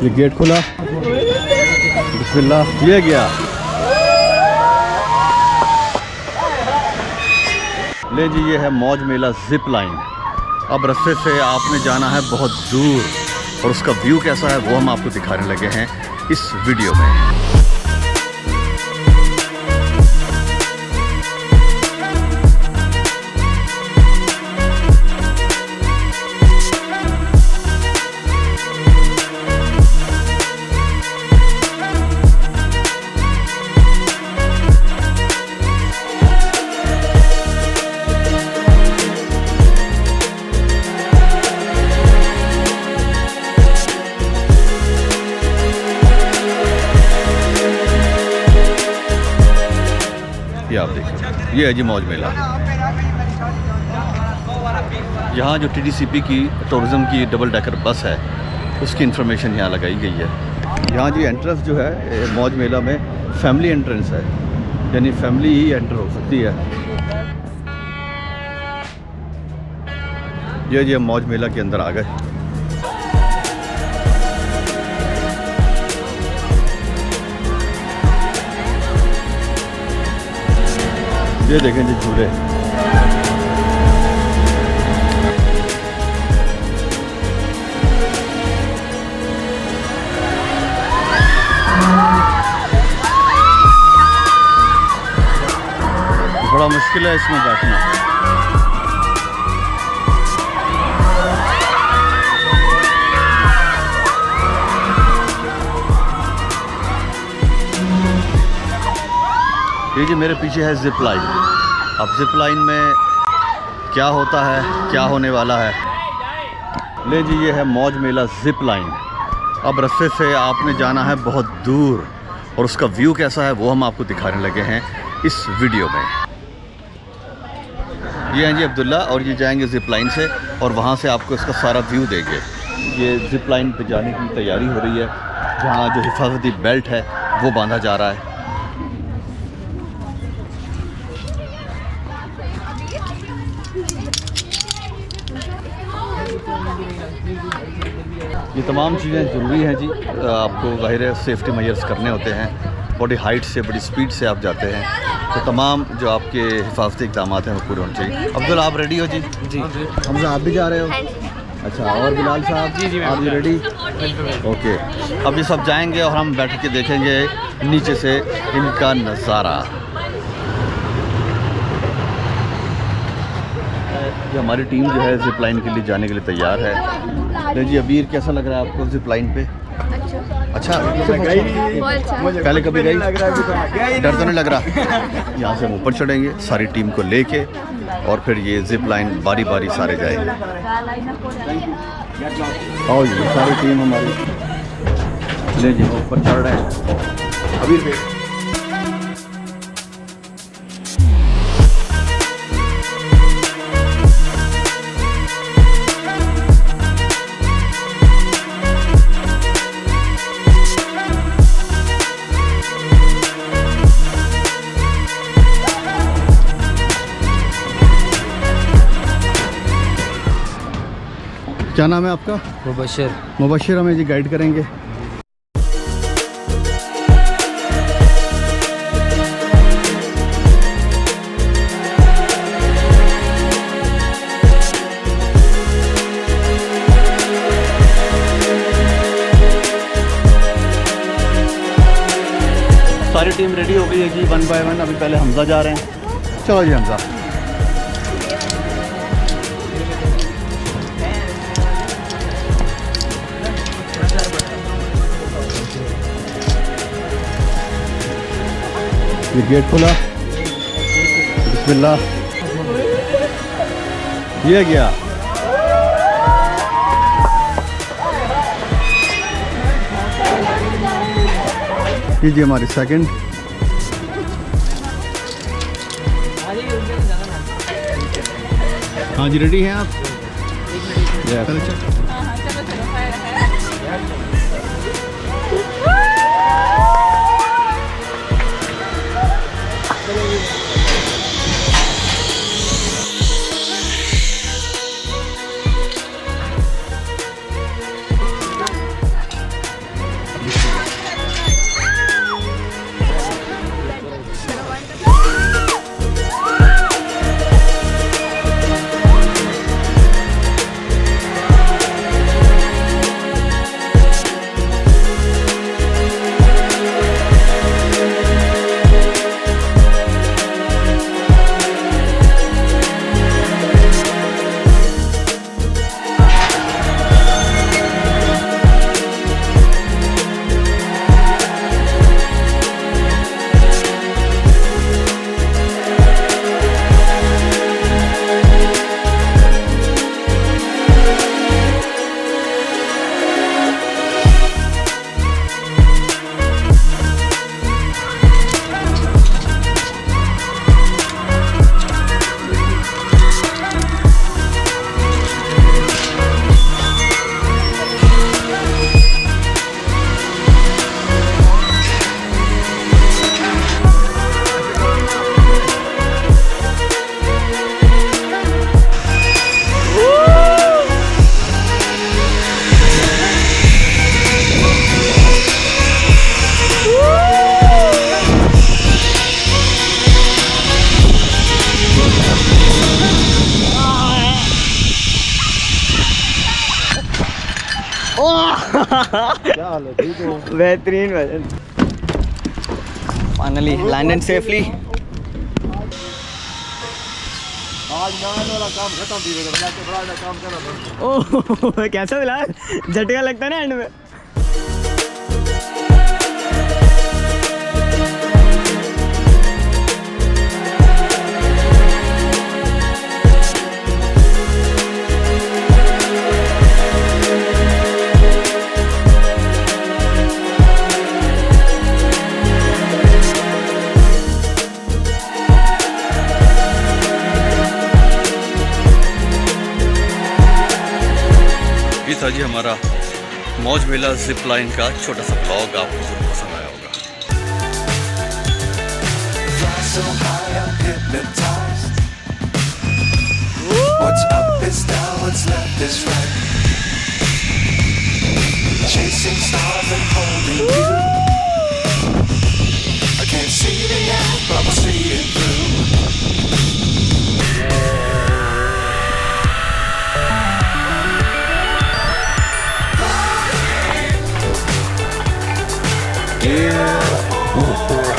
ये गेट खुला, बिस्मिल्लाह, ये गया। ले जी, ये है मौज मेला जिप लाइन। अब रास्ते से आपने जाना है बहुत दूर और उसका व्यू कैसा है वो हम आपको दिखाने लगे हैं इस वीडियो में। ये आप देखिए, ये है जी मौज मेला। यहाँ जो TDCP की टूरिज़्म की डबल डेकर बस है उसकी इन्फॉर्मेशन यहाँ लगाई गई है। यहाँ जी एंट्रेंस जो है मौज मेला में फैमिली एंट्रेंस है, यानी फैमिली ही एंटर हो सकती है। ये जी मौज मेला के अंदर आ गए। ये देखें जी झूले, बड़ा मुश्किल है इसमें बैठना। ये जी मेरे पीछे है जिप लाइन। अब जिप लाइन में क्या होता है, क्या होने वाला है। ले जी, ये है मौज मेला जिप लाइन। अब रास्ते से आपने जाना है बहुत दूर और उसका व्यू कैसा है वो हम आपको दिखाने लगे हैं इस वीडियो में। ये हैं जी अब्दुल्ला और ये जाएंगे जिप लाइन से और वहाँ से आपको इसका सारा व्यू देंगे। ये जिप लाइन पे जाने की तैयारी हो रही है, जहाँ जो हिफाजती बेल्ट है वो बांधा जा रहा है। ये तमाम चीज़ें ज़रूरी हैं जी, आपको ज़ाहिर है सेफ्टी मेजर्स करने होते हैं। बड़ी हाइट से, बड़ी स्पीड से आप जाते हैं, तो तमाम जो आपके हिफाजती इक़दाम हैं वो पूरे होने चाहिए। अब्दुल, आप रेडी हो जी? जी। हमजा, आप भी जा रहे हो? अच्छा, और बिलाल साहब? जी, आप भी रेडी? ओके। अब ये सब जाएंगे और हम बैठ के देखेंगे नीचे से इनका नज़ारा। ये हमारी टीम जो है जिप लाइन के लिए जाने के लिए तैयार है। ले जी अबीर, कैसा लग रहा है आपको जिप लाइन पे? अच्छा, पहले कभी गई? डर तो नहीं लग रहा? यहाँ से हम ऊपर चढ़ेंगे सारी टीम को लेके और फिर ये जिप लाइन बारी बारी सारे जाएंगे। और ये सारी टीम हमारी ले जी ऊपर चढ़ रहे हैं। अबीर पे क्या नाम है आपका? मुबशिर। मुबशिर हमें जी गाइड करेंगे। सारी टीम रेडी हो गई है जी, 1 बाय 1। अभी पहले हमजा जा रहे हैं। चलो जी हमजा। ये गेट खुला, बिस्मिल्लाह, ये गया। ये जी हमारी सेकंड। हाँ जी, रेडी हैं आप? हाल है? ठीक हो? बेहतरीन वजन। Finally landed safely. आज नान वाला काम खत्म भी हो गया, बड़ा बड़ा काम करना। ओह कैसा मिला, झटका लगता है ना एंड में। ये था जी हमारा मौज मेला जिप लाइन का छोटा सा ब्लॉग, आपको जरूर पसंद आया होगा। So high, I'm hypnotized. What's up is down, what's left is right. Chasing stars and holding you. I can't see the end, but I'll see it through. Yeah.